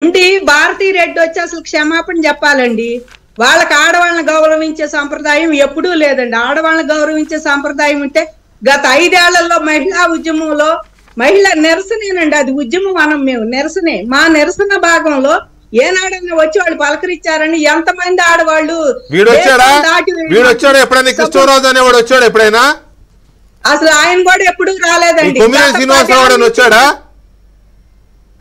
ఏంటి భారతీ రెడ్డి వచ్చి అసలు క్షమాపణ చెప్పాలండి. వాళ్ళకి ఆడవాళ్ళని గౌరవించే సంప్రదాయం ఎప్పుడూ లేదండి. ఆడవాళ్ళని గౌరవించే సంప్రదాయం ఉంటే గత 5 ఏళ్లలో మహిళా ఉద్యమంలో మహిళా నిరసనేనండి. అది ఉద్యమం అనం మేము నిరసనే. మా నిరసన భాగంలో ఏనాడన్నా వచ్చి వాళ్ళు పలకరించారని ఎంతమంది ఆడవాళ్ళు ఎప్పుడైనా కృష్ణరాజు అనేవాడు వచ్చాడు ఎప్పుడైనా? అసలు ఆయన కూడా ఎప్పుడు రాలేదండి. వచ్చాడా?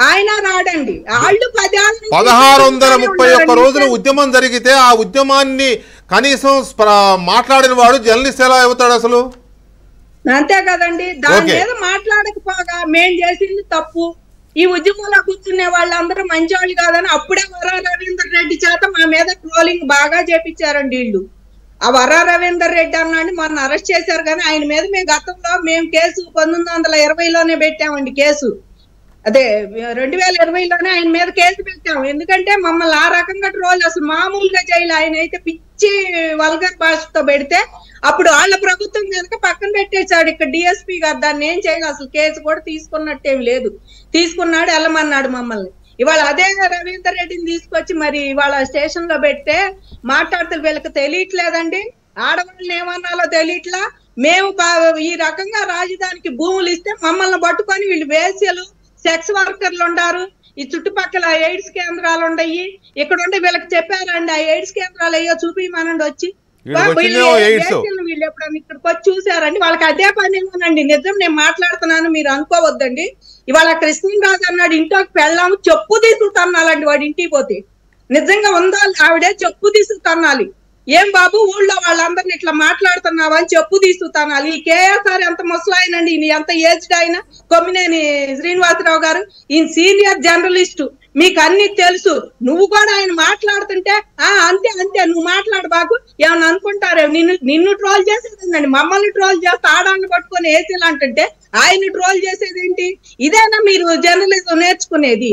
ఆయన రాడండి. వాళ్ళు 1631 రోజులు ఉద్యమం జరిగితే ఆ ఉద్యమాన్ని కనీసం మాట్లాడిన వాడు జర్నలిస్ట్ ఎలా అవుతాడు అసలు? అంతే కదండి. దాని మీద మాట్లాడకపోగా మేం చేసింది తప్పు, ఈ ఉద్యమంలో కూర్చునే వాళ్ళందరూ మంచివాళ్ళు కాదని అప్పుడే వరా రవీందర్ రెడ్డి చేత మా మీద ట్రోలింగ్ బాగా చేపించారండి వీళ్ళు. ఆ వరా రవీందర్ రెడ్డి అన్నాడు మొన్న అరెస్ట్ చేశారు, కానీ ఆయన మీద మేము గతంలో కేసు 1920లోనే పెట్టామండి. కేసు అదే 2020లోనే ఆయన మీద కేసు పెట్టాము. ఎందుకంటే మమ్మల్ని ఆ రకంగా ట్రోల్ అసలు మామూలుగా చేయాలి. ఆయన అయితే పిచ్చి వల్గర్ భాషతో పెడితే అప్పుడు వాళ్ళ ప్రభుత్వం కనుక పక్కన పెట్టేశాడు ఇక్కడ డిఎస్పీ గారు. దాన్ని ఏం చేయాలి, అసలు కేసు కూడా తీసుకున్నట్టేం లేదు. తీసుకున్నాడు, వెళ్ళమన్నాడు మమ్మల్ని. ఇవాళ అదే రవీందర్ రెడ్డిని తీసుకొచ్చి మరి ఇవాళ స్టేషన్ లో పెడితే మాట్లాడితే వీళ్ళకి తెలియట్లేదండి. ఆడవాళ్ళని ఏమన్నాలో తెలియట్లా. మేము ఈ రకంగా రాజధానికి భూములు ఇస్తే మమ్మల్ని పట్టుకొని వీళ్ళు వేశ్యలు సెక్స్ వర్కర్లు ఉన్నారు, ఈ చుట్టుపక్కల ఎయిడ్స్ కేంద్రాలు ఉన్నాయి, ఇక్కడ ఉండి వీళ్ళకి చెప్పారండి ఆ ఎయిడ్స్ కేంద్రాలు అయ్యో చూపిమనండి వచ్చి. వీళ్ళు ఎప్పుడన్నా ఇక్కడికి వచ్చి చూసారండి. వాళ్ళకి అదే పని ఏమోనండి. నిజం నేను మాట్లాడుతున్నాను, మీరు అనుకోవద్దండి. ఇవాళ కృష్ణరాజు అన్నాడు ఇంట్లోకి పెళ్ళాము చెప్పు తీసుకు తన్నాలండి. వాడు ఇంటికి పోతే నిజంగా ఉందా ఆవిడే చెప్పు తీసుకు తన్నాలి. ఏం బాబు ఊళ్ళో వాళ్ళందరిని ఇట్లా మాట్లాడుతున్నావా అని చెప్పు తీసుకుతానాలి. ఈ కేఎస్ఆర్ ఎంత ముసలాయనండి, ఈయన ఎంత ఏజ్డ్ అయినా, కొమ్మినేని శ్రీనివాసరావు గారు ఈయన సీనియర్ జర్నలిస్టు, మీకు అన్ని తెలుసు. నువ్వు కూడా ఆయన మాట్లాడుతుంటే అంతే అంతే నువ్వు మాట్లాడు బాబు ఏమన్నా అనుకుంటారే. నిన్ను ట్రోల్ చేసేది మమ్మల్ని ట్రోల్ చేస్తే ఆడాన్ని పట్టుకొని ఏసీలు అంటుంటే ఆయన ట్రోల్ చేసేది ఏంటి? ఇదేనా మీరు జర్నలిజం నేర్చుకునేది?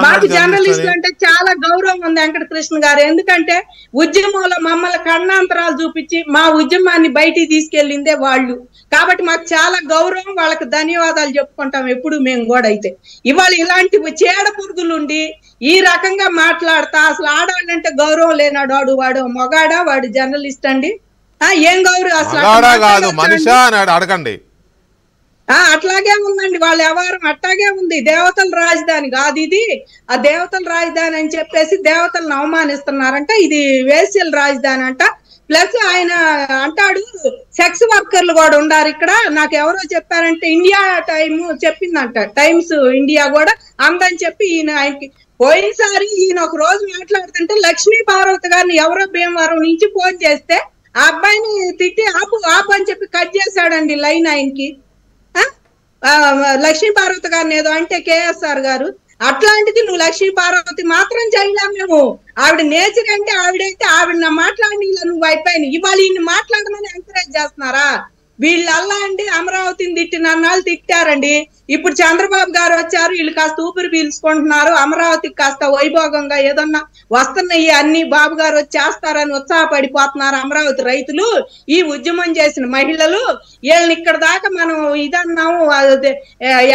మాకు జర్నలిస్టులు అంటే చాలా గౌరవం ఉంది వెంకటకృష్ణ గారు. ఎందుకంటే ఉద్యమంలో మమ్మల్ని కన్నాంతరాలు చూపించి మా ఉద్యమాన్ని బయటికి తీసుకెళ్లిందే వాళ్ళు. కాబట్టి మాకు చాలా గౌరవం, వాళ్ళకి ధన్యవాదాలు చెప్పుకుంటాం ఎప్పుడు మేము కూడా. అయితే ఇవాళ ఇలాంటి చీడ పురుగులుండి ఈ రకంగా మాట్లాడతా అసలు ఆడాలంటే గౌరవం లేనాడు. వాడు మొగాడా, వాడు జర్నలిస్ట్ అండి? ఏం గౌరవం అసలు? అడగండి. అట్లాగే ఉందండి వాళ్ళ వ్యవహారం, అట్లాగే ఉంది. దేవతల రాజధాని కాదు ఇది. ఆ దేవతల రాజధాని అని చెప్పేసి దేవతలను అవమానిస్తున్నారంట. ఇది వేశ్యల రాజధాని అంట. ప్లస్ ఆయన అంటాడు సెక్స్ వర్కర్లు కూడా ఉన్నారు ఇక్కడ. నాకు ఎవరో చెప్పారంటే ఇండియా టైమ్ చెప్పిందంట, టైమ్స్ ఇండియా కూడా అందని చెప్పి ఈయన ఆయనకి పోయినసారి ఈయన ఒక రోజు మాట్లాడుతుంటే లక్ష్మీ పార్వతి గారిని ఎవరో భీమవరం నుంచి ఫోన్ చేస్తే ఆ అబ్బాయిని తిట్టి ఆపు ఆపు అని చెప్పి కట్ చేశాడండి లైన్ ఆయనకి. లక్ష్మీ పార్వతి గారిని ఏదో అంటే కేఎస్ఆర్ గారు, అట్లాంటిది నువ్వు లక్ష్మీ పార్వతి మాత్రం చేయలేము మేము. ఆవిడ నేచర్ అంటే ఆవిడైతే ఆవిడ మాట్లాడి నువ్వు అయిపోయినాయి. ఇవాళ ఈయన మాట్లాడమని ఎంకరేజ్ చేస్తున్నారా? వీళ్ళల్లా అండి అమరావతిని తిట్టినన్నాళ్ళు తిట్టారండి. ఇప్పుడు చంద్రబాబు గారు వచ్చారు, వీళ్ళు కాస్త ఊపిరి పీల్చుకుంటున్నారు. అమరావతికి కాస్త వైభోగంగా ఏదన్నా వస్తున్నాయి అన్ని బాబు గారు వచ్చి చేస్తారని ఉత్సాహపడిపోతున్నారు అమరావతి రైతులు. ఈ ఉద్యమం చేసిన మహిళలు వీళ్ళని ఇక్కడ దాకా మనం ఇదన్నాము,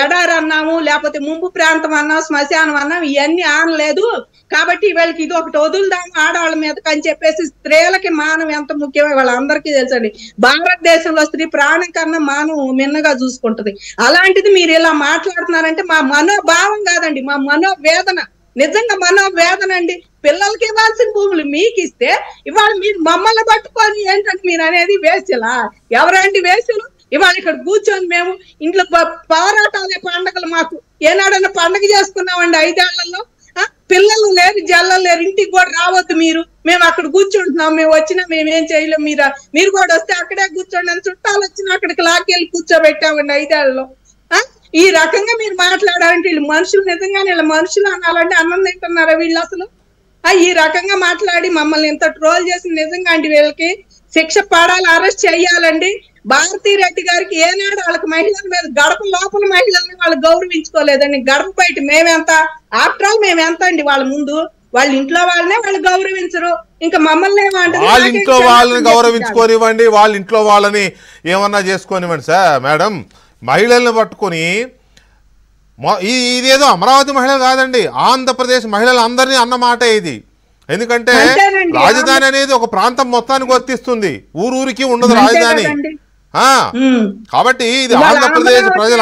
ఎడారి అన్నాము, లేకపోతే ముంపు ప్రాంతం అన్నాం, శ్మశానం అన్నాం, ఇవన్నీ ఆనలేదు. కాబట్టి వీళ్ళకి ఇది ఒకటి వదులుదాము ఆడవాళ్ళ మీదకి అని చెప్పేసి స్త్రీలకి మానం ఎంత ముఖ్యమో వాళ్ళందరికీ తెలుసండి. భారతదేశంలో స్త్రీ ప్రాణం కన్నా మానం మిన్నగా చూసుకుంటది. అలాంటిది మీరు ఇలా మాట్లాడుతున్నారంటే మా మనోభావం కాదండి, మా మనోవేదన. నిజంగా మనోవేదన అండి. పిల్లలకి ఇవ్వాల్సిన భూములు మీకు ఇస్తే ఇవాళ మీరు మమ్మల్ని పట్టుకొని ఏంటంటే మీరు అనేది వేస్యలా? ఎవరండి వేస్యలు? ఇవాళ ఇక్కడ కూర్చొని మేము ఇంట్లో పోరాటాలే పండగలు. మాకు ఏనాడన్నా పండగ చేసుకున్నామండి 5 ఏళ్లలో? పిల్లలు లేరు, జల్లలు లేరు, ఇంటికి కూడా రావద్దు మీరు, మేము అక్కడ కూర్చుంటున్నాం, మేము వచ్చినా మేమేం చేయలేం, మీరు కూడా వస్తే అక్కడే కూర్చోండి అని చుట్టాలు వచ్చినా అక్కడికి లాక్కెళ్ళి కూర్చోబెట్టామండి 5 ఏళ్లలో. ఈ రకంగా మీరు మాట్లాడాలంటే వీళ్ళు మనుషులు, నిజంగానే వీళ్ళ మనుషులు అనాలంటే అన్నం తింటున్నారా వీళ్ళు అసలు? ఈ రకంగా మాట్లాడి మమ్మల్ని ఇంత ట్రోల్ చేసి నిజంగా అండి వీళ్ళకి శిక్ష పడాలి, అరెస్ట్ చెయ్యాలండి. భారతీ రెడ్డి గారికి ఏనాడు వాళ్ళకి మహిళల మీద గడప లోపల మహిళల్ని వాళ్ళు గౌరవించుకోలేదండి. గడప బయట మేమెంత, ఆఫ్టర్ ఆల్ మేమెంత అండి వాళ్ళ ముందు. వాళ్ళ ఇంట్లో వాళ్ళనే వాళ్ళు గౌరవించరు, ఇంకా మమ్మల్ని ఏమంటారు? వాళ్ళ ఇంట్లో వాళ్ళని గౌరవించుకోనివ్వండి, వాళ్ళ ఇంట్లో వాళ్ళని ఏమన్నా చేసుకోనివ్వండి సార్. మేడం, మహిళల్ని పట్టుకొని ఇదేదో అమరావతి మహిళలు కాదండి, ఆంధ్రప్రదేశ్ మహిళలందరినీ అన్నమాట ఇది. ఎందుకంటే అంతేనండి. రాజధాని అనేది ఒక ప్రాంతం మొత్తానికి వర్తిస్తుంది, ఊరూరికి ఉండదు రాజధాని. కాబట్టి ఇది ఆంధ్రప్రదేశ్ ప్రజల